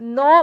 9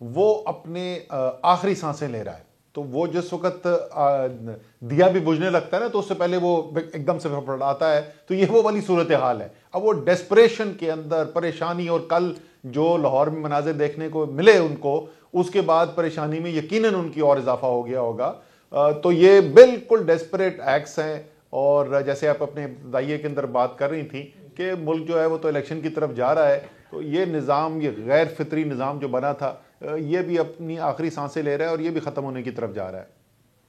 وہ اپنے آخری سانسیں لے رہا ہے. تو وہ جس وقت دیا بھی بجھنے لگتا ہے نا تو اس سے پہلے وہ ایک دم سے پھڑپڑاتا ہے. تو یہ وہ والی صورتحال ہے. اب وہ ڈیسپریشن کے اندر پریشانی, اور کل جو لاہور میں مناظر دیکھنے کو ملے ان کو, اس کے بعد پریشانی میں یقیناً ان کی اور اضافہ ہو گیا ہوگا. تو یہ بالکل ڈیسپریٹ ایکٹس ہیں. اور جیسے آپ اپنے ابتدائیے کے اندر بات کر رہی تھیں کہ ملک جو ہے وہ تو الیکشن کی طرف جا رہا ہے, تو یہ نظام, یہ غیر فطری نظام جو بنا تھا, یہ بھی اپنی آخری سانسیں لے رہا ہے اور یہ بھی ختم ہونے کی طرف جا رہا ہے.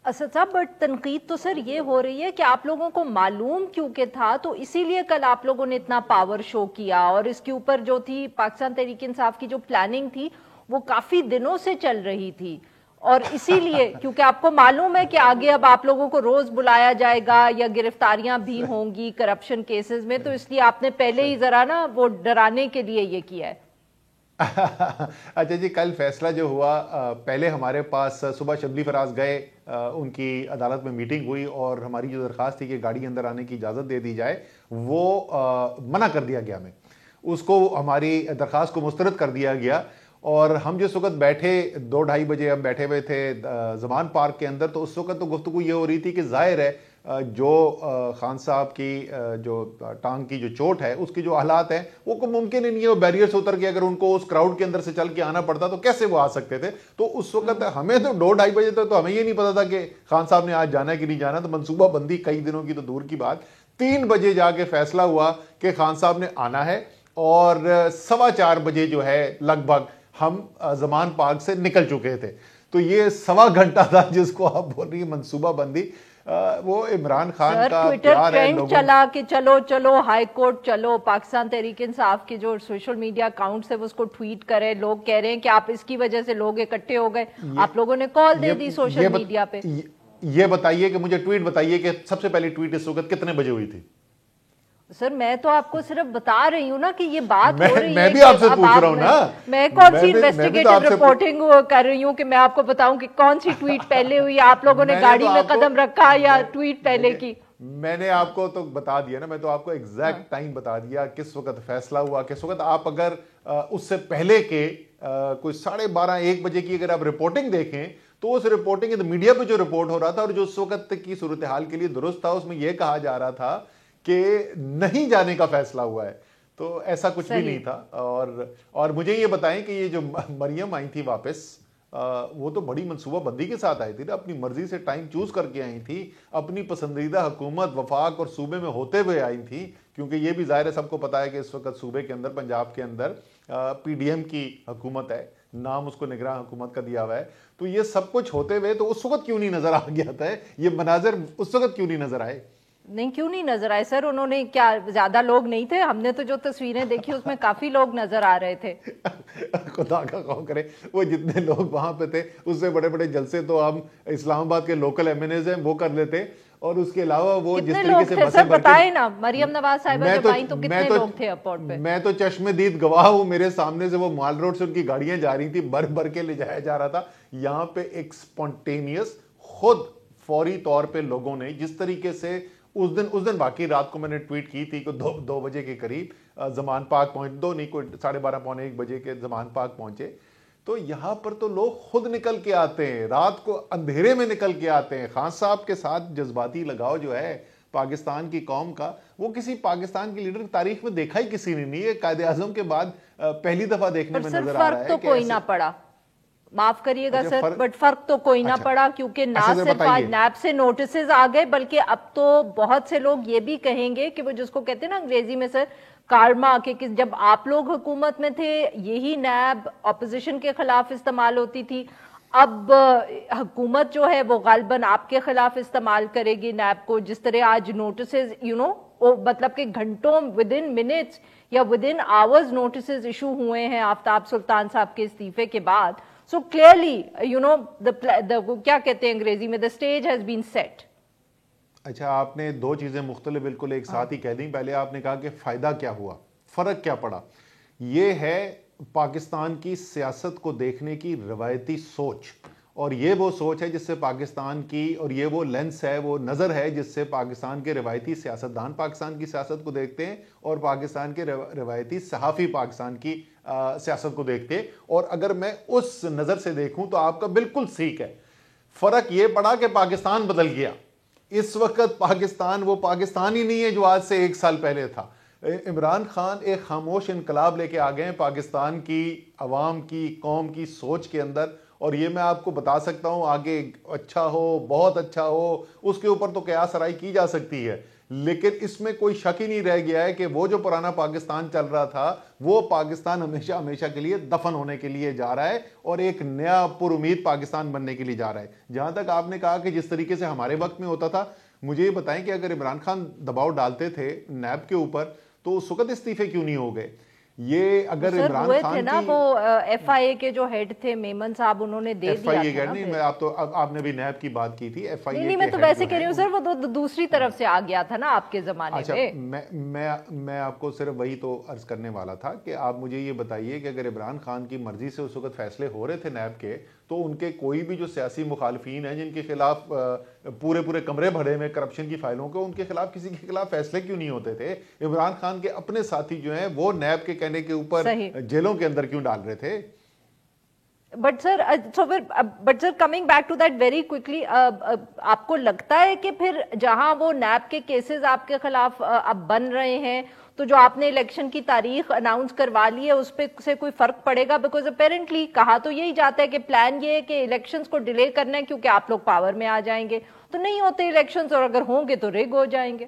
اسد صاحب, بٹ تنقید تو سر یہ ہو رہی ہے کہ آپ لوگوں کو معلوم کیونکہ تھا تو اسی لیے کل آپ لوگوں نے اتنا پاور شو کیا, اور اس کے اوپر جو تھی پاکستان تحریک انصاف کی جو پلاننگ تھی وہ کافی دنوں سے چل رہی تھی, اور اسی لیے کیونکہ آپ کو معلوم ہے کہ آگے اب آپ لوگوں کو روز بلایا جائے گا یا گرفتاریاں بھی ہوں گی کرپشن کیسز میں, تو اس لیے آپ نے پہلے ہی ذرا نا وہ ڈرانے کے لیے یہ کیا ہے. اچھا جی, کل فیصلہ جو ہوا, پہلے ہمارے پاس صبح شبلی فراز گئے, ان کی عدالت میں میٹنگ ہوئی اور ہماری جو درخواست تھی کہ گاڑی اندر آنے کی اجازت دے دی جائے وہ منع کر دیا گیا. اس کو ہماری درخواست کو مسترد کر دیا گیا. اور ہم جس وقت بیٹھے 2-2:30 بجے ہم بیٹھے ہوئے تھے زمان پارک کے اندر, تو اس وقت تو گفتگو یہ ہو رہی تھی کہ ظاہر ہے جو خان صاحب کی جو ٹانگ کی جو چوٹ ہے اس کی جو حالات ہیں وہ کو ممکن ہی نہیں ہے, وہ بیریئر سے اتر کے اگر ان کو اس کراؤڈ کے اندر سے چل کے آنا پڑتا تو کیسے وہ آ سکتے تھے. تو اس وقت ہمیں تو 2-2:30 بجے تک تو ہمیں یہ نہیں پتا تھا کہ خان صاحب نے آج جانا ہے کہ نہیں جانا. تو منصوبہ بندی کئی دنوں کی تو دور کی بات, 3 بجے جا کے فیصلہ ہوا کہ خان صاحب نے آنا ہے, اور 4:15 بجے جو ہے لگ بھگ ہم زمان پارک سے نکل چکے تھے. تو یہ 1.25 گھنٹہ تھا جس کو آپ بول رہی ہیں منصوبہ بندی. وہ عمران خان کا پیار ہے لوگوں, چلا کہ چلو چلو ہائی کورٹ چلو, پاکستان تحریک انصاف کے جو سوشل میڈیا اکاؤنٹس ہے وہ اس کو ٹویٹ کرے, لوگ کہہ رہے ہیں کہ آپ اس کی وجہ سے لوگ اکٹھے ہو گئے, آپ لوگوں نے کال دے دی سوشل میڈیا پہ. یہ بتائیے کہ مجھے ٹویٹ بتائیے کہ سب سے پہلی ٹویٹ اس وقت کتنے بجے ہوئی تھی؟ سر میں تو آپ کو صرف بتا رہی ہوں نا کہ یہ بات ہو رہی ہے. میں بھی آپ سے پوچھ رہا ہوں نا, میں کون سی انویسٹیگیٹو رپورٹنگ کر رہی ہوں کہ میں آپ کو بتاؤں کہ کون سی ٹویٹ پہلے ہوئی, آپ لوگوں نے گاڑی میں قدم رکھا یا ٹویٹ پہلے کی. میں نے آپ کو تو بتا دیا نا, میں تو آپ کو ایگزیکٹ ٹائم بتا دیا کس وقت فیصلہ ہوا کس وقت. آپ اگر اس سے پہلے کے کوئی 12:30-1 بجے کی اگر آپ رپورٹنگ دیکھیں تو اس رپورٹنگ میڈیا پہ جو رپورٹ ہو رہا تھا اور جو اس وقت کی صورتحال کے لیے درست تھا, اس میں یہ کہا جا رہا تھا کہ نہیں جانے کا فیصلہ ہوا ہے. تو ایسا کچھ بھی نہیں تھا. اور مجھے یہ بتائیں کہ یہ جو مریم آئی تھی واپس, وہ تو بڑی منصوبہ بندی کے ساتھ آئی تھی نا, اپنی مرضی سے ٹائم چوز کر کے آئی تھی, اپنی پسندیدہ حکومت وفاق اور صوبے میں ہوتے ہوئے آئی تھی. کیونکہ یہ بھی ظاہر ہے سب کو پتا ہے کہ اس وقت صوبے کے اندر پنجاب کے اندر پی ڈی ایم کی حکومت ہے, نام اس کو نگراں حکومت کا دیا ہوا ہے. تو یہ سب کچھ ہوتے ہوئے تو اس وقت کیوں نہیں نظر آ گیا تھا, یہ مناظر اس وقت کیوں نہیں نظر آئے؟ نہیں کیوں نہیں نظر آئے سر, انہوں نے کیا زیادہ لوگ نہیں تھے؟ ہم نے تو جو تصویریں دیکھی اس میں کافی لوگ نظر آ رہے تھے. خدا کا خوف کرے, وہ جتنے لوگ وہاں پہ تھے اس سے بڑے بڑے جلسے تو ہم اسلام آباد کے لوکل ایم این ایز ہیں وہ کر لیتے, اور اس کے علاوہ وہ جس طریقے سے بسیں بھر کے, نا مریم نواز صاحبہ جب آئیں تو کتنے لوگ تھے ایئرپورٹ پہ؟ میں تو چشم دید گواہ ہوں, میرے سامنے سے وہ مال روڈ سے ان کی گاڑیاں جا رہی تھی, بھر بھر کے لے جایا جا رہا تھا. یہاں پہ ایک سپونٹینیس خود فوری طور پہ لوگوں نے جس طریقے سے اس دن باقی رات کو میں نے ٹویٹ کی تھی کہ 2 بجے کے قریب زمان پاک پہنچ, 2 نہیں کوئی 12:30-1 بجے کے زمان پاک پہنچے. تو یہاں پر تو لوگ خود نکل کے آتے ہیں, رات کو اندھیرے میں نکل کے آتے ہیں. خان صاحب کے ساتھ جذباتی لگاؤ جو ہے پاکستان کی قوم کا, وہ کسی پاکستان کی لیڈر تاریخ میں دیکھا ہی کسی نے نہیں ہے. قائد اعظم کے بعد پہلی دفعہ دیکھنے میں نظر آ رہا ہے. فرق تو کوئی نہ پڑا, معاف کریے گا سر, بٹ فرق تو کوئی نہ پڑا, کیونکہ نہ صرف آج نیب سے نوٹسز آ گئے بلکہ اب تو بہت سے لوگ یہ بھی کہیں گے کہ وہ جس کو کہتے ہیں نا انگریزی میں سر کارما, کہ جب آپ لوگ حکومت میں تھے یہی نیب اپوزیشن کے خلاف استعمال ہوتی تھی, اب حکومت جو ہے وہ غالباً آپ کے خلاف استعمال کرے گی نیب کو. جس طرح آج نوٹسز مطلب کہ گھنٹوں ودن منٹس یا ودن آورز نوٹسز ایشو ہوئے ہیں آفتاب سلطان صاحب کے استعفے کے بعد. So clearly, کیا کہتے ہیں انگریزی میں, the stage has been set. اچھا, آپ نے 2 چیزیں مختلف بالکل ایک ساتھ ہی کہہ دیں. پہلے آپ نے کہا کہ فائدہ کیا ہوا, فرق کیا پڑا. یہ ہے پاکستان کی سیاست کو دیکھنے کی روایتی سوچ, اور یہ وہ سوچ ہے جس سے پاکستان کی, اور یہ وہ لینس ہے, وہ نظر ہے جس سے پاکستان کے روایتی سیاستدان پاکستان کی سیاست کو دیکھتے ہیں, اور پاکستان کے روایتی صحافی پاکستان کی سیاست کو دیکھتے, اور اگر میں اس نظر سے دیکھوں تو آپ کا بالکل ٹھیک ہے. فرق یہ پڑا کہ پاکستان بدل گیا. اس وقت پاکستان وہ پاکستان ہی نہیں ہے جو آج سے 1 سال پہلے تھا. عمران خان ایک خاموش انقلاب لے کے آ گئے ہیں پاکستان کی عوام کی, قوم کی سوچ کے اندر, اور یہ میں آپ کو بتا سکتا ہوں آگے اچھا ہو, بہت اچھا ہو, اس کے اوپر تو قیاس آرائی کی جا سکتی ہے, لیکن اس میں کوئی شک ہی نہیں رہ گیا ہے کہ وہ جو پرانا پاکستان چل رہا تھا وہ پاکستان ہمیشہ ہمیشہ کے لیے دفن ہونے کے لیے جا رہا ہے اور ایک نیا پر امید پاکستان بننے کے لیے جا رہا ہے. جہاں تک آپ نے کہا کہ جس طریقے سے ہمارے وقت میں ہوتا تھا, مجھے یہ بتائیں کہ اگر عمران خان دباؤ ڈالتے تھے نیب کے اوپر تو اس وقت استعفے کیوں نہیں ہو گئے؟ یہ اگر عمران خان نا وہ ایف آئی اے کے جو ہیڈ تھے میمن صاحب, انہوں نے دے دیا تھا. نہیں, میں آپ نے بھی نیب کی بات کی تھی, ایف آئی اے نہیں, میں تو ویسے کہہ رہی ہوں سر, وہ دوسری طرف سے آ گیا تھا نا آپ کے زمانے میں. میں آپ کو صرف وہی تو عرض کرنے والا تھا کہ آپ مجھے یہ بتائیے کہ اگر عمران خان کی مرضی سے اس وقت فیصلے ہو رہے تھے نیب کے, تو ان کے کوئی بھی جو سیاسی مخالفین ہیں جن کے خلاف پورے کمرے بھرے میں کرپشن کی فائلوں کے, ان کے خلاف کسی کے خلاف فیصلے کیوں نہیں ہوتے تھے؟ عمران خان کے اپنے ساتھی جو ہیں وہ نیب کے کہنے کے اوپر جیلوں کے اندر کیوں ڈال رہے تھے؟ But sir coming back to that very quickly, آپ کو لگتا ہے کہ پھر جہاں وہ نیب کے کیسز آپ کے خلاف اب بن رہے ہیں, تو جو آپ نے الیکشن کی تاریخ اناؤنس کروا لی ہے اس پہ سے کوئی فرق پڑے گا؟ بیکاز اپیرنٹلی کہا تو یہی جاتا ہے کہ پلان یہ ہے کہ الیکشنز کو ڈیلے کرنا ہے کیونکہ آپ لوگ پاور میں آ جائیں گے, تو نہیں ہوتے الیکشنز, اور اگر ہوں گے تو ریگ ہو جائیں گے.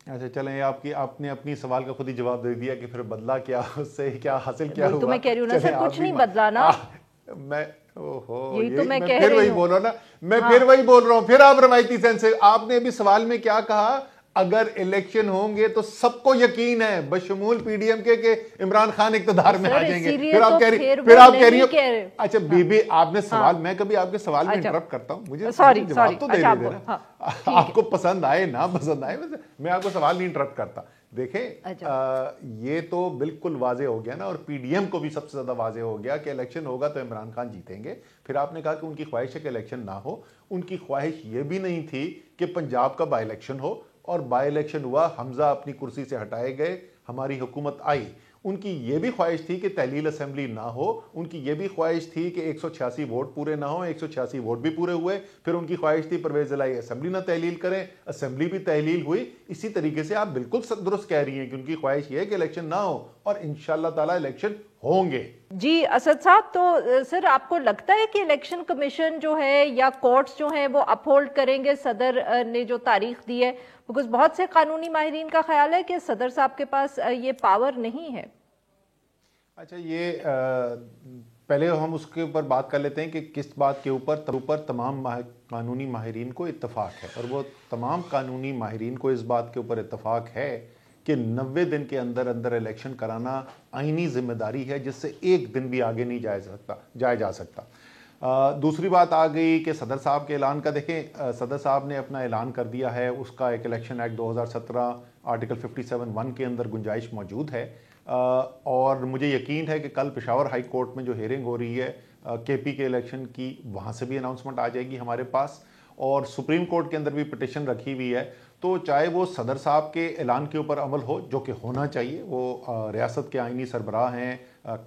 اچھا چلیں, آپ نے اپنی سوال کا خود ہی جواب دے دیا کہ پھر بدلا کیا, اس سے کیا حاصل کیا ہوا. تو میں کہہ رہی ہوں نا سر, کچھ نہیں بدلا نا. میں پھر وہی بول رہا ہوں نا, میں پھر وہی بول رہا ہوں. پھر آپ روایتی سینس سے, آپ نے ابھی سوال میں کیا کہا, اگر الیکشن ہوں گے تو سب کو یقین ہے بشمول پی ڈی ایم کے کہ عمران خان اقتدار میں آ جائیں گے. پھر آپ کہہ رہی ہو اچھا بی بی, آپ نے سوال, میں کبھی آپ کے سوال میں انٹرپٹ کرتا ہوں, مجھے جواب تو دے دینا. آپ کو پسند آئے نہ پسند آئے, میں آپ کو سوال نہیں انٹرپٹ کرتا. دیکھیں یہ تو بالکل واضح ہو گیا نا, اور پی ڈی ایم کو بھی سب سے زیادہ واضح ہو گیا کہ الیکشن ہوگا تو عمران خان جیتیں گے. پھر آپ نے کہا کہ ان کی خواہش ہے کہ الیکشن نہ ہو. ان کی خواہش یہ بھی نہیں تھی کہ پنجاب کا بائی الیکشن ہو, اور بائی الیکشن ہوا, حمزہ اپنی کرسی سے ہٹائے گئے, ہماری حکومت آئی. ان کی یہ بھی خواہش تھی کہ تحلیل اسمبلی نہ ہو, ان کی یہ بھی خواہش تھی کہ 186 ووٹ پورے نہ ہوں, 186 ووٹ بھی پورے ہوئے. پھر ان کی خواہش تھی پرویز الہی اسمبلی نہ تحلیل کریں, اسمبلی بھی تحلیل ہوئی. اسی طریقے سے آپ بالکل درست کہہ رہی ہیں کہ ان کی خواہش یہ ہے کہ الیکشن نہ ہو, اور انشاءاللہ تعالی الیکشن ہوں گے. جی اسد صاحب, تو سر آپ کو لگتا ہے کہ الیکشن کمیشن جو ہے یا کورٹس جو ہیں وہ اپہولڈ کریں گے صدر نے جو تاریخ دی ہے؟ بیکاز بہت سے قانونی ماہرین کا خیال ہے کہ صدر صاحب کے پاس یہ پاور نہیں ہے. اچھا, یہ پہلے ہم اس کے اوپر بات کر لیتے ہیں کہ کس بات کے اوپر تمام قانونی ماہرین کو اتفاق ہے, اور وہ تمام قانونی ماہرین کو اس بات کے اوپر اتفاق ہے کہ 90 دن کے اندر الیکشن کرانا آئینی ذمہ داری ہے, جس سے ایک دن بھی آگے نہیں جایا جا سکتا. دوسری بات آ گئی کہ صدر صاحب کے اعلان کا. دیکھیں صدر صاحب نے اپنا اعلان کر دیا ہے, اس کا ایک الیکشن ایکٹ 2017 آرٹیکل 57(1) کے اندر گنجائش موجود ہے, اور مجھے یقین ہے کہ کل پشاور ہائی کورٹ میں جو ہیئرنگ ہو رہی ہے کے پی کے الیکشن کی, وہاں سے بھی اناؤنسمنٹ آ جائے گی ہمارے پاس, اور سپریم کورٹ کے اندر بھی پٹیشن رکھی ہوئی ہے. تو چاہے وہ صدر صاحب کے اعلان کے اوپر عمل ہو, جو کہ ہونا چاہیے, وہ ریاست کے آئینی سربراہ ہیں,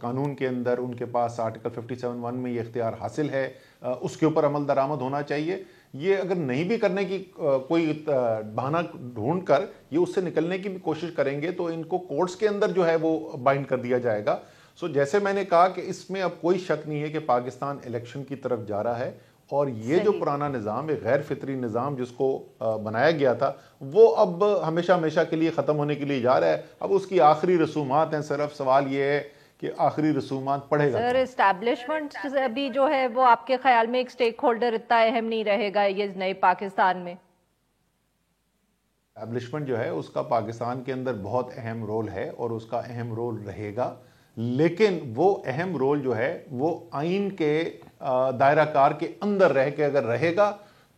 قانون کے اندر ان کے پاس آرٹیکل 57(1) میں یہ اختیار حاصل ہے, اس کے اوپر عمل درآمد ہونا چاہیے. یہ اگر نہیں بھی کرنے کی کوئی بہانہ ڈھونڈ کر یہ اس سے نکلنے کی بھی کوشش کریں گے تو ان کو کورٹس کے اندر جو ہے وہ بائنڈ کر دیا جائے گا. سو جیسے میں نے کہا کہ اس میں اب کوئی شک نہیں ہے کہ پاکستان الیکشن کی طرف جا رہا ہے, اور یہ جو پرانا نظام, ایک غیر فطری نظام جس کو بنایا گیا تھا, وہ اب ہمیشہ کے لیے ختم ہونے کے لیے جا رہا ہے. اب اس کی آخری رسومات ہیں, صرف سوال یہ ہے کہ آخری رسومات پڑھے گا. سر اسٹیبلشمنٹ بھی جو ہے وہ آپ کے خیال میں ایک سٹیک ہولڈر اتنا اہم نہیں رہے گا یہ نئے پاکستان میں؟ اسٹیبلشمنٹ جو ہے اس کا پاکستان کے اندر بہت اہم رول ہے, اور اس کا اہم رول رہے گا, لیکن وہ اہم رول جو ہے وہ آئین کے دائرہ کار کے اندر رہ کے اگر رہے گا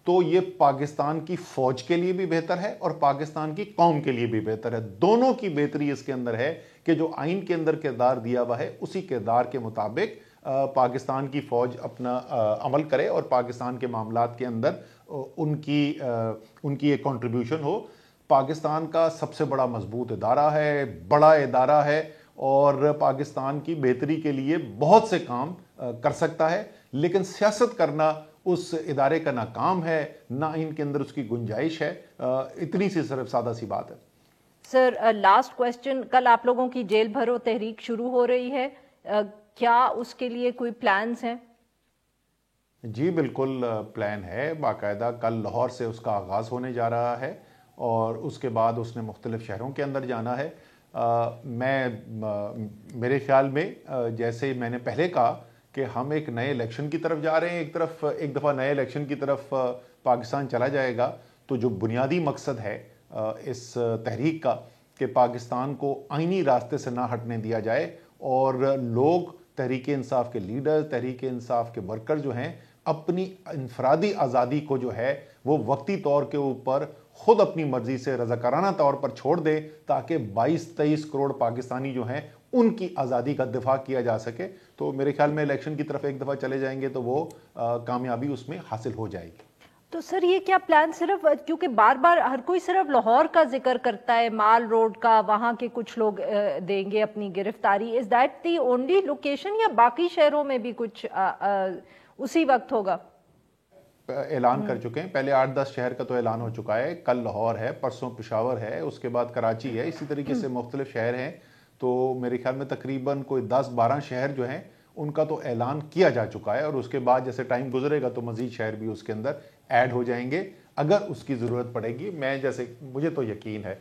تو یہ پاکستان کی فوج کے لیے بھی بہتر ہے اور پاکستان کی قوم کے لیے بھی بہتر ہے. دونوں کی بہتری اس کے اندر ہے کہ جو آئین کے اندر کردار دیا ہوا ہے اسی کردار کے مطابق پاکستان کی فوج اپنا عمل کرے, اور پاکستان کے معاملات کے اندر ان کی ایک کنٹریبیوشن ہو. پاکستان کا سب سے بڑا مضبوط ادارہ ہے, بڑا ادارہ ہے, اور پاکستان کی بہتری کے لیے بہت سے کام کر سکتا ہے، لیکن سیاست کرنا اس ادارے کا نہ کام ہے، نہ ان کے اندر اس کی گنجائش ہے. اتنی سی صرف سادہ سی بات ہے. سر لاسٹ کویسچن، کل آپ لوگوں کی جیل بھرو تحریک شروع ہو رہی ہے، کیا اس کے لیے کوئی پلانز ہیں؟ جی بالکل پلان ہے، باقاعدہ کل لاہور سے اس کا آغاز ہونے جا رہا ہے اور اس کے بعد اس نے مختلف شہروں کے اندر جانا ہے. میرے خیال میں جیسے میں نے پہلے کہا کہ ہم ایک نئے الیکشن کی طرف جا رہے ہیں، ایک دفعہ نئے الیکشن کی طرف پاکستان چلا جائے گا، تو جو بنیادی مقصد ہے اس تحریک کا کہ پاکستان کو آئینی راستے سے نہ ہٹنے دیا جائے اور لوگ، تحریک انصاف کے لیڈر، تحریک انصاف کے ورکر جو ہیں، اپنی انفرادی آزادی کو جو ہے وہ وقتی طور کے اوپر خود اپنی مرضی سے رضاکارانہ طور پر چھوڑ دے تاکہ 22-23 کروڑ پاکستانی جو ہیں ان کی آزادی کا دفاع کیا جا سکے. تو میرے خیال میں الیکشن کی طرف ایک دفعہ چلے جائیں گے تو وہ کامیابی اس میں حاصل ہو جائے گی. تو سر یہ کیا پلان، صرف کیونکہ بار بار ہر کوئی صرف لاہور کا ذکر کرتا ہے، مال روڈ کا، وہاں کے کچھ لوگ دیں گے اپنی گرفتاری، is that the only location یا باقی شہروں میں بھی کچھ اسی وقت ہوگا؟ اعلان کر چکے ہیں، پہلے 8-10 شہر کا تو اعلان ہو چکا ہے، کل لاہور ہے، پرسوں پشاور ہے، اس کے بعد کراچی ہے، اسی طریقے سے مختلف شہر ہیں. تو میرے خیال میں تقریباً کوئی 10-12 شہر جو ہیں ان کا تو اعلان کیا جا چکا ہے اور اس کے بعد جیسے ٹائم گزرے گا تو مزید شہر بھی اس کے اندر ایڈ ہو جائیں گے اگر اس کی ضرورت پڑے گی. مجھے تو یقین ہے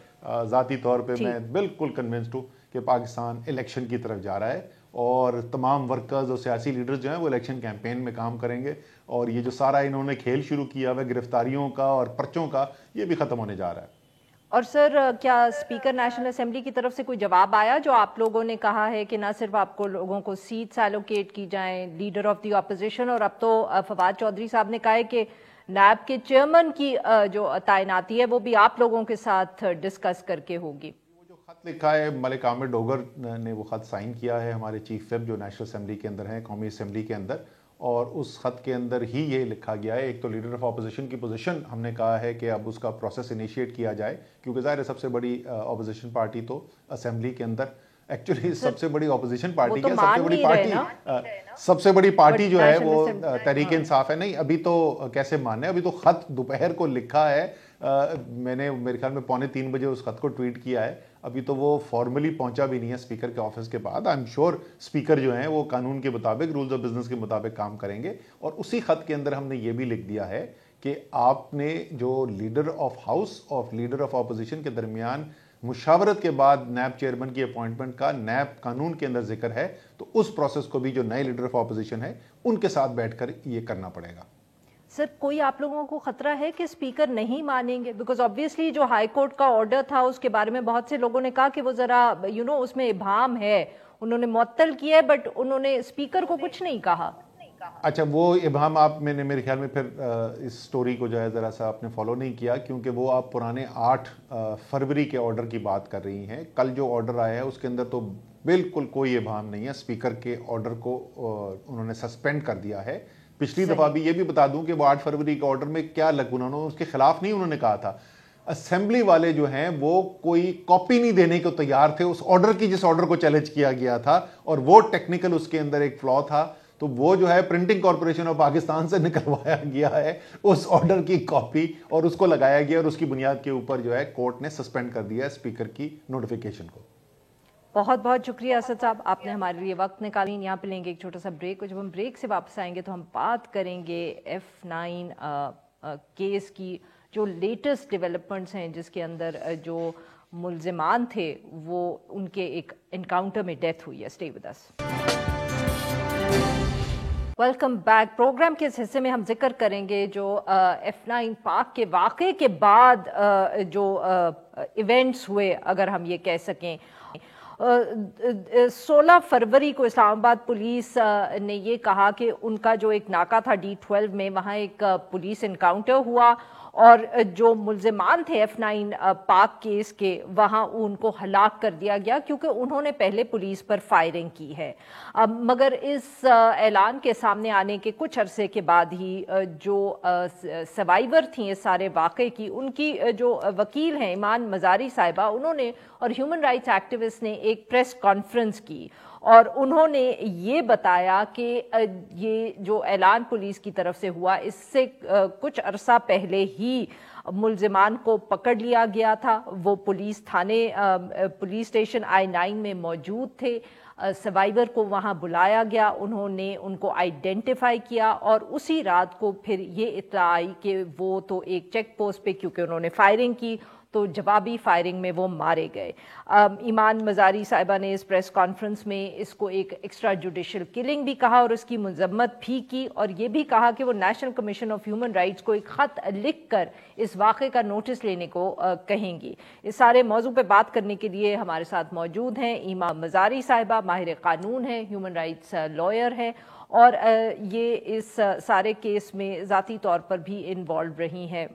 ذاتی طور پہ، میں بالکل کنونسڈ ہوں کہ پاکستان الیکشن کی طرف جا رہا ہے اور تمام ورکرز اور سیاسی لیڈرز جو ہیں وہ الیکشن کیمپین میں کام کریں گے اور یہ جو سارا انہوں نے کھیل شروع کیا ہوا گرفتاریوں کا اور پرچوں کا، یہ بھی ختم ہونے جا رہا ہے. اور سر کیا اسپیکر نیشنل اسمبلی کی طرف سے کوئی جواب آیا جو آپ لوگوں نے کہا ہے کہ نہ صرف آپ کو لوگوں کو سیٹس ایلوکیٹ کی جائیں، لیڈر آف دی اپوزیشن، اور اب تو فواد چودھری صاحب نے کہا ہے کہ نیب کے چیئرمین کی جو تعیناتی ہے وہ بھی آپ لوگوں کے ساتھ ڈسکس کر کے ہوگی؟ وہ جو خط لکھا ہے ملک عامر ڈوگر نے، وہ خط سائن کیا ہے ہمارے چیف ویب جو نیشنل اسمبلی کے اندر ہیں، قومی اسمبلی کے اندر، اور اس خط کے اندر ہی یہ لکھا گیا ہے، ایک تو لیڈر آف اپوزیشن کی پوزیشن ہم نے کہا ہے کہ اب اس کا پروسیس انیشیٹ کیا جائے، کیونکہ ظاہر ہے سب سے بڑی اپوزیشن پارٹی تو اسمبلی کے اندر، ایکچولی سب سے بڑی اپوزیشن پارٹی کیا، سب سے بڑی پارٹی جو ہے وہ تحریک انصاف ہے. نہیں ابھی تو کیسے ماننا ہے، ابھی تو خط دوپہر کو لکھا ہے، میں نے میرے خیال میں 2:45 بجے اس خط کو ٹویٹ کیا ہے، ابھی تو وہ فارملی پہنچا بھی نہیں ہے اسپیکر کے آفس کے بعد. آئی ایم شیور اسپیکر جو ہیں وہ قانون کے مطابق، رولز آف بزنس کے مطابق کام کریں گے. اور اسی خط کے اندر ہم نے یہ بھی لکھ دیا ہے کہ آپ نے جو لیڈر آف ہاؤس اور لیڈر آف اپوزیشن کے درمیان مشاورت کے بعد نیب چیئرمین کی اپوائنٹمنٹ کا نیب قانون کے اندر ذکر ہے، تو اس پروسیس کو بھی جو نئے لیڈر آف اپوزیشن ہے ان کے ساتھ بیٹھ کر یہ کرنا پڑے گا. سر کوئی آپ لوگوں کو خطرہ ہے کہ اسپیکر نہیں مانیں گے؟ بیکاز آبویسلی جو ہائی کورٹ کا آرڈر تھا اس کے بارے میں بہت سے لوگوں نے کہا کہ وہ ذرا اس میں ابہام ہے، انہوں نے معطل کیا ہے بٹ انہوں نے اسپیکر کو کچھ نہیں کہا. اچھا وہ ابہام آپ میں نے میرے خیال میں پھر اس سٹوری کو جو ہے ذرا سا آپ نے فالو نہیں کیا، کیونکہ وہ آپ پرانے 8 فروری کے آرڈر کی بات کر رہی ہیں. کل جو آرڈر آیا ہے اس کے اندر تو بالکل کوئی ابہام نہیں ہے، اسپیکر کے آرڈر کو انہوں نے سسپینڈ کر دیا ہے. پچھلی دفعہ بھی یہ بھی بتا دوں کہ وہ 8 فروری کے آرڈر میں کیا انہوں نے اس کے خلاف نہیں انہوں نے کہا تھا. اسمبلی والے جو ہیں وہ کوئی کاپی نہیں دینے کو تیار تھے اس آرڈر کی جس آرڈر کو چیلنج کیا گیا تھا، اور وہ ٹیکنیکل اس کے اندر ایک فلا تھا، تو وہ جو ہے پرنٹنگ کارپوریشن آف پاکستان سے نکلوایا گیا ہے اس آرڈر کی کاپی اور اس کو لگایا گیا اور اس کی بنیاد کے اوپر جو ہے کورٹ نے سسپینڈ کر دیا اسپیکر کی نوٹیفیکیشن کو. بہت بہت شکریہ اسد صاحب، آپ نے ہمارے لیے وقت نکالی. یہاں پہ لیں گے ایک چھوٹا سا بریک، اور جب ہم بریک سے واپس آئیں گے تو ہم بات کریں گے F9 کیس کی جو لیٹسٹ ڈیولپمنٹس ہیں، جس کے اندر جو ملزمان تھے وہ ان کے ایک انکاؤنٹر میں ڈیتھ ہوئی ہے. Stay with us. Welcome back. Programme کے اس حصے میں ہم ذکر کریں گے جو F9 پاک کے واقعے کے بعد جو ایونٹس ہوئے، اگر ہم یہ کہہ سکیں. 16 فروری کو اسلام آباد پولیس نے یہ کہا کہ ان کا جو ایک ناکہ تھا D12 میں، وہاں ایک پولیس انکاؤنٹر ہوا اور جو ملزمان تھے F9 پاک کیس کے، وہاں ان کو ہلاک کر دیا گیا کیونکہ انہوں نے پہلے پولیس پر فائرنگ کی ہے. مگر اس اعلان کے سامنے آنے کے کچھ عرصے کے بعد ہی جو سروائیور تھیں اس سارے واقعے کی، ان کی جو وکیل ہیں ایمان مزاری صاحبہ، انہوں نے اور ہیومن رائٹس ایکٹیوسٹ نے ایک پریس کانفرنس کی اور انہوں نے یہ بتایا کہ یہ جو اعلان پولیس کی طرف سے ہوا اس سے کچھ عرصہ پہلے ہی ملزمان کو پکڑ لیا گیا تھا. وہ پولیس اسٹیشن I-9 میں موجود تھے. سروائیور کو وہاں بلایا گیا, انہوں نے ان کو آئیڈینٹیفائی کیا اور اسی رات کو پھر یہ اطلاع آئی کہ وہ تو ایک چیک پوسٹ پہ کیونکہ انہوں نے فائرنگ کی تو جوابی فائرنگ میں وہ مارے گئے. ایمان مزاری صاحبہ نے اس پریس کانفرنس میں اس کو ایک ایکسٹرا جوڈیشل کلنگ بھی کہا اور اس کی مذمت بھی کی اور یہ بھی کہا کہ وہ national commission of human rights کو ایک خط لکھ کر اس واقعے کا نوٹس لینے کو کہیں گی. اس سارے موضوع پہ بات کرنے کے لیے ہمارے ساتھ موجود ہیں ایمان مزاری صاحبہ, ماہر قانون ہیں, ہیومن رائٹس لائر ہیں اور یہ اس سارے کیس میں ذاتی طور پر بھی انوالوڈ رہی ہیں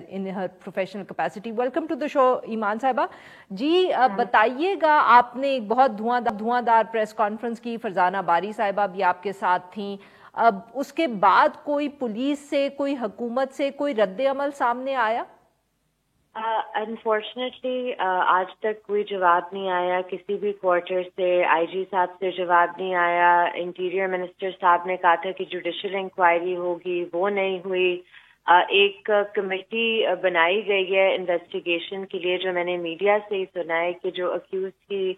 in her professional capacity. Welcome to the show Iman صاحبہ. جی بتائیے گا, آپ نے ایک بہت دھواں دار پریس کانفرنس کی, فرزانہ باری صاحبہ بھی آپ کے ساتھ تھیں. اب اس کے بعد کوئی پولیس سے, کوئی حکومت سے کوئی رد عمل سامنے آیا؟ انفارچونیٹلی آج تک کوئی جواب نہیں آیا کسی بھی کوارٹر سے. آئی جی صاحب سے جواب نہیں آیا. انٹیریئر منسٹر صاحب نے کہا تھا کہ جوڈیشل انکوائری ہوگی, وہ نہیں ہوئی. ایک کمیٹی بنائی گئی ہے انویسٹیگیشن کے لیے, جو میں نے میڈیا سے ہی سنا ہے کہ جو اکیوز کی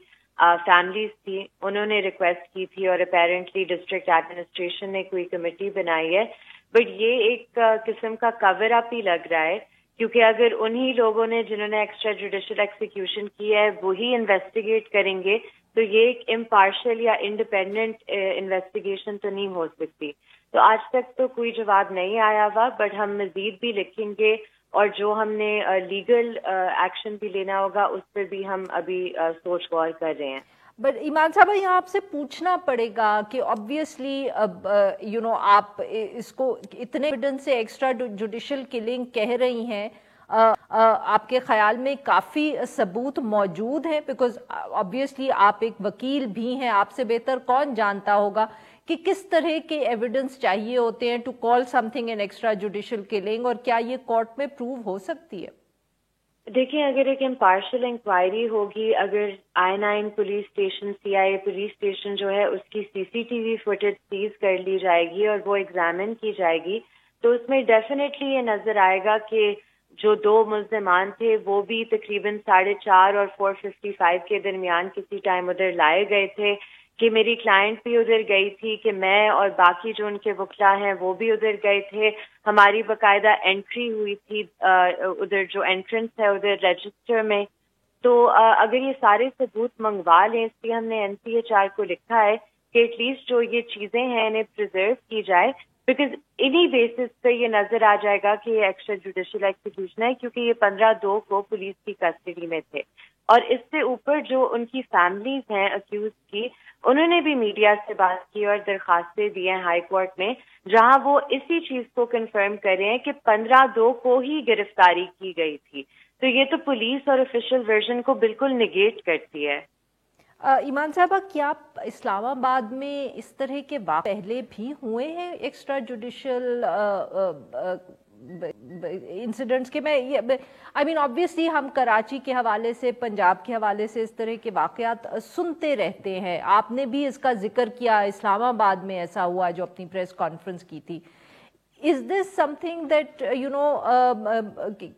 فیملیز تھی انہوں نے ریکویسٹ کی تھی اور اپیرنٹلی ڈسٹرکٹ ایڈمنسٹریشن نے کوئی کمیٹی بنائی ہے. بٹ یہ ایک قسم کا کور اپ ہی لگ رہا ہے کیونکہ اگر انہی لوگوں نے جنہوں نے ایکسٹرا جوڈیشل ایکسیکیوشن کی ہے وہی انویسٹیگیٹ کریں گے تو یہ ایک امپارشل یا انڈیپینڈنٹ انویسٹیگیشن تو نہیں ہو سکتی. تو آج تک تو کوئی جواب نہیں آیا ہوا, بٹ ہم مزید بھی لکھیں گے اور جو ہم نے لیگل ایکشن بھی لینا ہوگا اس پہ بھی ہم ابھی سوچ غور کر رہے ہیں. بٹ ایمان صاحبہ یہاں آپ سے پوچھنا پڑے گا کہ obviously آپ اس کو اتنے ایویڈنس سے ایکسٹرا جوڈیشل کلنگ کہہ رہی ہیں, آپ کے خیال میں کافی ثبوت موجود ہیں؟ بیکاز obviously آپ ایک وکیل بھی ہیں, آپ سے بہتر کون جانتا ہوگا کہ کس طرح کے ایویڈنس چاہیے ہوتے ہیں to call something an extrajudicial killing, اور کیا یہ کورٹ میں پروو ہو سکتی ہے؟ دیکھیں, اگر ایک امپارشل انکوائری ہوگی, اگر I-9 police station CIA police station جو ہے اس کی CCTV فوٹیج سیز کر لی جائے گی اور وہ ایگزامن کی جائے گی تو اس میں ڈیفینیٹلی یہ نظر آئے گا کہ جو 2 ملزمان تھے وہ بھی تقریباً 4:30 اور 4:55 کے درمیان کسی ٹائم ادھر لائے گئے تھے, کہ میری کلائنٹ بھی ادھر گئی تھی, کہ میں اور باقی جو ان کے وکلا ہیں وہ بھی ادھر گئے تھے. ہماری باقاعدہ انٹری ہوئی تھی ادھر جو انٹرنس ہے ادھر رجسٹر میں. تو اگر یہ سارے ثبوت منگوا لیں, اس لیے ہم نے NCHR کو لکھا ہے کہ ایٹ لیسٹ جو یہ چیزیں ہیں انہیں پریزرو کی جائے, بیکاز انہی بیسس پہ یہ نظر آ جائے گا کہ یہ ایکسٹرا جوڈیشل ایکسیکیوشن ہے, کیونکہ یہ 15/2 کو پولیس کی کسٹڈی میں تھے. اور اس سے اوپر جو ان کی فیملیز ہیں اکیوز کی, انہوں نے بھی میڈیا سے بات کی اور درخواستیں دی ہیں ہائی کورٹ میں, جہاں وہ اسی چیز کو کنفرم کر رہے ہیں کہ 15/2 کو ہی گرفتاری کی گئی تھی. تو یہ تو پولیس اور آفیشیل ورژن کو بالکل نگیٹ کرتی ہے. ایمان صاحبہ, کیا اسلام آباد میں اس طرح کے واقع پہلے بھی ہوئے ہیں ایکسٹرا جوڈیشل انسیڈنٹس کے؟ میں obviously ہم کراچی کے حوالے سے, پنجاب کے حوالے سے اس طرح کے واقعات سنتے رہتے ہیں. آپ نے بھی اس کا ذکر کیا, اسلام آباد میں ایسا ہوا جو اپنی پریس کانفرنس کی تھی. Is this something that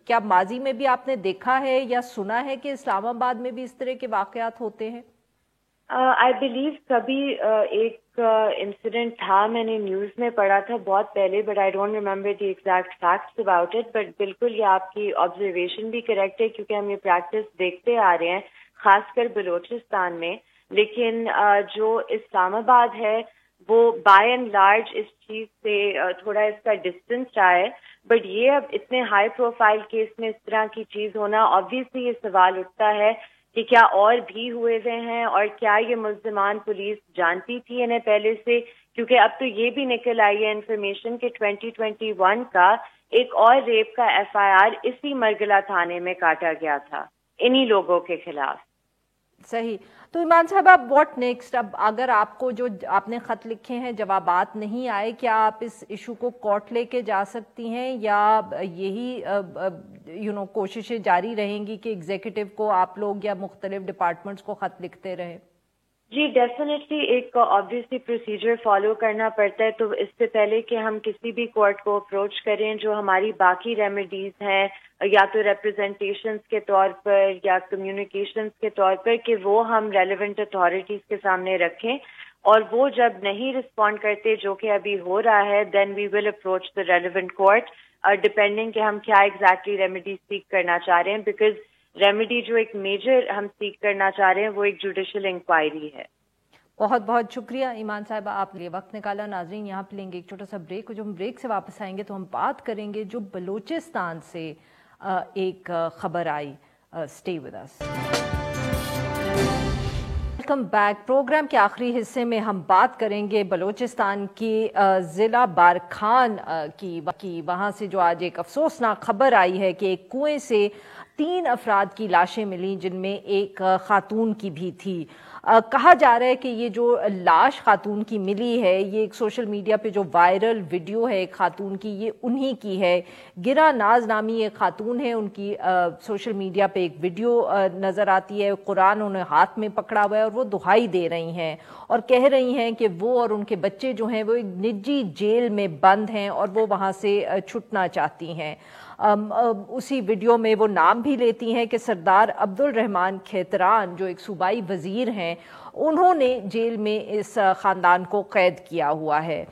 کیا ماضی میں بھی آپ نے دیکھا ہے یا سنا ہے کہ اسلام آباد میں بھی اس طرح کے واقعات ہوتے ہیں؟ I believe کبھی ایک انسیڈنٹ تھا, میں نے نیوز میں پڑھا تھا بہت پہلے, but I don't remember the exact facts about it. but بالکل یہ آپ کی آبزرویشن بھی کریکٹ ہے, کیونکہ ہم یہ پریکٹس دیکھتے آ رہے ہیں خاص کر بلوچستان میں. لیکن جو اسلام آباد ہے وہ بائی اینڈ لارج اس چیز سے تھوڑا اس کا ڈسٹینس رہا ہے. بٹ یہ اب اتنے ہائی پروفائل کیس میں اس طرح کی چیز ہونا, آبویسلی یہ سوال اٹھتا ہے کہ کیا اور بھی ہوئے ہوئے ہیں, اور کیا یہ ملزمان پولیس جانتی تھی انہیں پہلے سے, کیونکہ اب تو یہ بھی نکل آئی ہے انفارمیشن کہ 2021 کا ایک اور ریپ کا FIR اسی مرگلہ تھانے میں کاٹا گیا تھا انہی لوگوں کے خلاف. صحیح. تو ایمان صاحب اب واٹ نیکسٹ؟ اب اگر آپ کو جو آپ نے خط لکھے ہیں جوابات نہیں آئے، کیا آپ اس ایشو کو کورٹ لے کے جا سکتی ہیں یا یہی کوششیں جاری رہیں گی کہ ایگزیکٹو کو آپ لوگ یا مختلف ڈپارٹمنٹس کو خط لکھتے رہیں؟ جی ڈیفینیٹلی ایک آبویسلی پروسیجر فالو کرنا پڑتا ہے. تو اس سے پہلے کہ ہم کسی بھی کورٹ کو اپروچ کریں، جو ہماری باقی ریمیڈیز ہیں یا تو ریپرزنٹیشنز کے طور پر یا کمیونیکیشنز کے طور پر، کہ وہ ہم ریلیونٹ اتھارٹیز کے سامنے رکھیں، اور وہ جب نہیں رسپونڈ کرتے، جو کہ ابھی ہو رہا ہے، then we will approach the relevant court depending کہ ہم کیا ایگزیکٹلی ریمیڈیز سیک کرنا چاہ رہے ہیں. بیکاز ریمیڈی جو ایک میجر ہم سیک کرنا چاہ رہے ہیں وہ ایک جوڈیشل انکوائری ہے. بہت بہت شکریہ ایمان صاحبہ، آپ نے وقت نکالا. ناظرین یہاں پہ لیں گے ایک چھوٹا سا بریک، اور جب ہم بریک سے واپس آئیں گے تو ہم بات کریں گے جو بلوچستان سے ایک خبر آئی. Stay with us. Welcome back. Programme کے آخری حصے میں ہم بات کریں گے بلوچستان کی ضلع بارکھان کی. وہاں سے جو آج ایک افسوسناک خبر آئی ہے کہ ایک کنویں سے 3 افراد کی لاشیں ملیں، جن میں ایک خاتون کی بھی تھی. کہا جا رہا ہے کہ یہ جو لاش خاتون کی ملی ہے، یہ ایک سوشل میڈیا پہ جو وائرل ویڈیو ہے ایک خاتون کی، یہ انہی کی ہے. گرا ناز نامی ایک خاتون ہے، ان کی سوشل میڈیا پہ ایک ویڈیو نظر آتی ہے. قرآن انہیں ہاتھ میں پکڑا ہوا ہے اور وہ دہائی دے رہی ہیں اور کہہ رہی ہیں کہ وہ اور ان کے بچے جو ہیں وہ ایک نجی جیل میں بند ہیں اور وہ وہاں سے چھٹنا چاہتی ہیں. اسی ویڈیو میں وہ نام بھی لیتی ہیں کہ سردار عبد الرحمان کھیتران جو ایک صوبائی وزیر ہیں، انہوں نے جیل میں اس خاندان کو قید کیا ہوا ہے.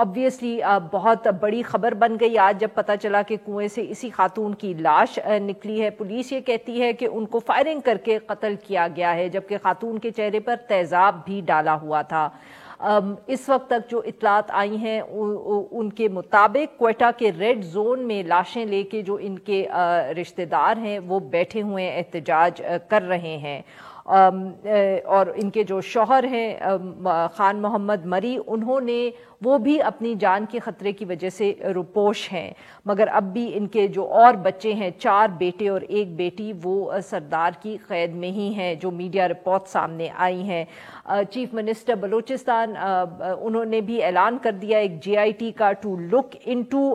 obviously بہت بڑی خبر بن گئی آج جب پتہ چلا کہ کنویں سے اسی خاتون کی لاش نکلی ہے. پولیس یہ کہتی ہے کہ ان کو فائرنگ کر کے قتل کیا گیا ہے، جبکہ خاتون کے چہرے پر تیزاب بھی ڈالا ہوا تھا. اس وقت تک جو اطلاعات آئی ہیں ان کے مطابق کوئٹہ کے ریڈ زون میں لاشیں لے کے جو ان کے رشتہ دار ہیں وہ بیٹھے ہوئے احتجاج کر رہے ہیں. اور ان کے جو شوہر ہیں خان محمد مری، انہوں نے وہ بھی اپنی جان کے خطرے کی وجہ سے روپوش ہیں، مگر اب بھی ان کے جو اور بچے ہیں، 4 بیٹے اور 1 بیٹی، وہ سردار کی قید میں ہی ہیں، جو میڈیا رپورٹ سامنے آئی ہیں. چیف منسٹر بلوچستان انہوں نے بھی اعلان کر دیا ایک GIT کا to look into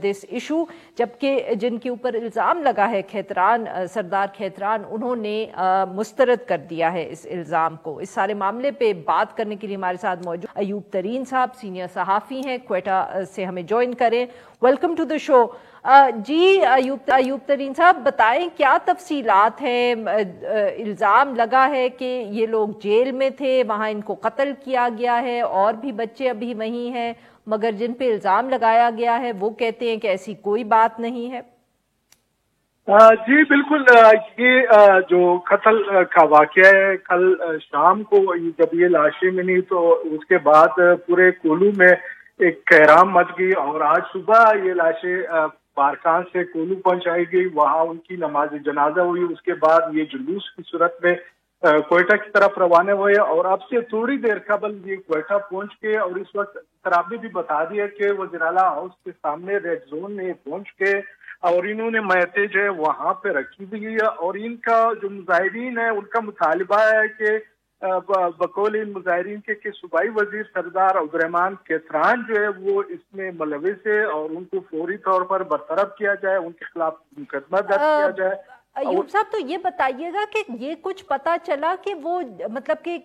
this issue, جبکہ جن کے اوپر الزام لگا ہے کھیتران، سردار کھیتران، انہوں نے مسترد کر دیا ہے اس الزام کو. اس سارے معاملے پہ بات کرنے کے لیے ہمارے ساتھ موجود ایوب ترین صاحب، سینئر صحافی ہیں، کوئٹہ سے ہمیں جوائن کریں. ویلکم ٹو دا شو. جی ایوب ترین صاحب بتائیں کیا تفصیلات ہیں؟ الزام لگا ہے کہ یہ لوگ جیل میں تھے، وہاں ان کو قتل کیا گیا ہے، اور بھی بچے ابھی وہیں ہیں، مگر جن پہ الزام لگایا گیا ہے وہ کہتے ہیں کہ ایسی کوئی بات نہیں ہے. جی بالکل. یہ جو قتل کا واقعہ ہے، کل شام کو جب یہ لاشیں ملی تو اس کے بعد پورے کولو میں ایک کہرام مچ گئی، اور آج صبح یہ لاشیں بارکان سے کولو پہنچائی گئی، وہاں ان کی نماز جنازہ ہوئی. اس کے بعد یہ جلوس کی صورت میں کوئٹہ کی طرف روانہ ہوئے، اور اب سے تھوڑی دیر قبل یہ کوئٹہ پہنچ کے، اور اس وقت سر آپ نے بھی بتا دیا کہ وزیراعلیٰ ہاؤس کے سامنے ریڈ زون میں پہنچ کے اور انہوں نے میتیں جو ہے وہاں پہ رکھی ہوئی ہے. اور ان کا جو مظاہرین ہے ان کا مطالبہ ہے کہ بقول ان مظاہرین کے کہ صوبائی وزیر سردار عبد الرحمان کھیتران جو ہے وہ اس میں ملوث ہے، اور ان کو فوری طور پر برطرف کیا جائے، ان کے خلاف مقدمہ درج کیا جائے. ایوب صاحب تو یہ بتائیے گا کہ یہ کچھ پتا چلا کہ وہ مطلب کہ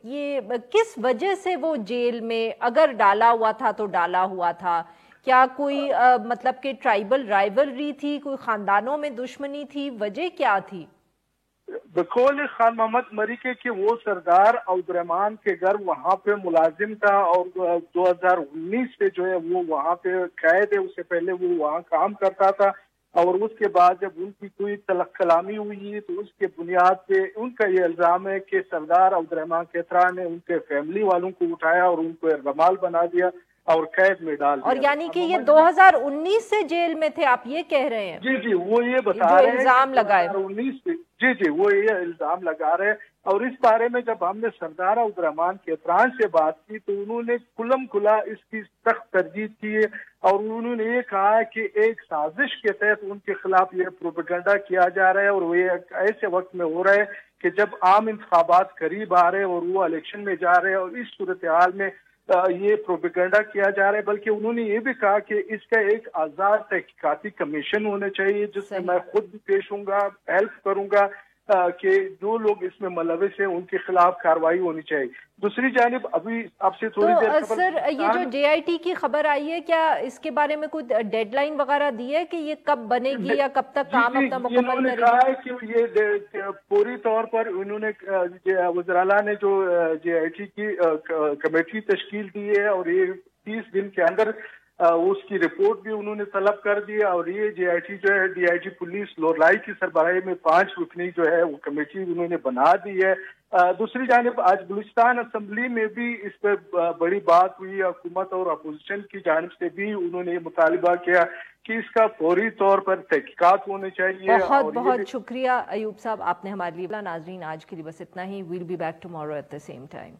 یہ کس وجہ سے وہ جیل میں اگر ڈالا ہوا تھا تو ڈالا ہوا تھا؟ کیا کوئی مطلب کہ ٹرائبل رائیولری تھی، کوئی خاندانوں میں دشمنی تھی، وجہ کیا تھی؟ بقول خان محمد مری کے کہ وہ سردار عبد الرحمان کے گھر وہاں پہ ملازم تھا، اور 2019 سے جو ہے وہ وہاں پہ قید ہے. اس سے پہلے وہ وہاں کام کرتا تھا، اور اس کے بعد جب ان کی کوئی تلخ کلامی ہوئی تو اس کے بنیاد پہ ان کا یہ الزام ہے کہ سردار عبد الرحمان کھیتران نے ان کے فیملی والوں کو اٹھایا اور ان کو رمال بنا دیا اور قید میں ڈال دیا. اور یعنی کہ یہ 2019 سے جیل میں تھے، آپ یہ کہہ رہے ہیں؟ جی وہ یہ بتا رہے ہیں الزام لگائے 2019 سے. جی وہ یہ الزام لگا رہے ہیں. اور اس بارے میں جب ہم نے سردار عبد الرحمان کیتران سے بات کی تو انہوں نے کھلم کھلا اس کی سخت تردید کی ہے اور انہوں نے یہ کہا کہ ایک سازش کے تحت ان کے خلاف یہ پروپیگنڈا کیا جا رہا ہے اور وہ ایسے وقت میں ہو رہا ہے کہ جب عام انتخابات قریب آ رہے ہیں اور وہ الیکشن میں جا رہے ہیں اور اس صورتحال میں یہ پروپیگنڈا کیا جا رہا ہے. بلکہ انہوں نے یہ بھی کہا کہ اس کا ایک آزاد تحقیقاتی کمیشن ہونا چاہیے جس میں میں خود بھی پیش ہوں گا, ہیلپ کروں گا کہ جو لوگ اس میں ملوث ہیں ان کے خلاف کارروائی ہونی چاہیے. دوسری جانب ابھی آپ سے تھوڑی دیر قبل سر یہ جو جے آئی ٹی کی خبر آئی ہے, کیا اس کے بارے میں کوئی ڈیڈ لائن وغیرہ دی ہے کہ یہ کب بنے گی یا کب تک کام اپنا مکمل کرے گی؟ کہا ہے کہ یہ پوری طور پر انہوں نے وزراء نے جو جے آئی ٹی کی کمیٹی تشکیل دی ہے اور یہ 30 دن کے اندر اس کی رپورٹ بھی انہوں نے طلب کر دی اور یہ جے آئی ٹی جو ہے ڈی آئی جی پولیس لورائی کی سربراہی میں 5 رکنی جو ہے وہ کمیٹی انہوں نے بنا دی ہے. دوسری جانب آج بلوچستان اسمبلی میں بھی اس پہ بڑی بات ہوئی, حکومت اور اپوزیشن کی جانب سے بھی انہوں نے یہ مطالبہ کیا کہ اس کا فوری طور پر تحقیقات ہونے چاہیے. بہت بہت شکریہ ایوب صاحب, آپ نے ہمارے لیے. ناظرین آج کے لیے بس اتنا ہی. We'll be back tomorrow at the same time.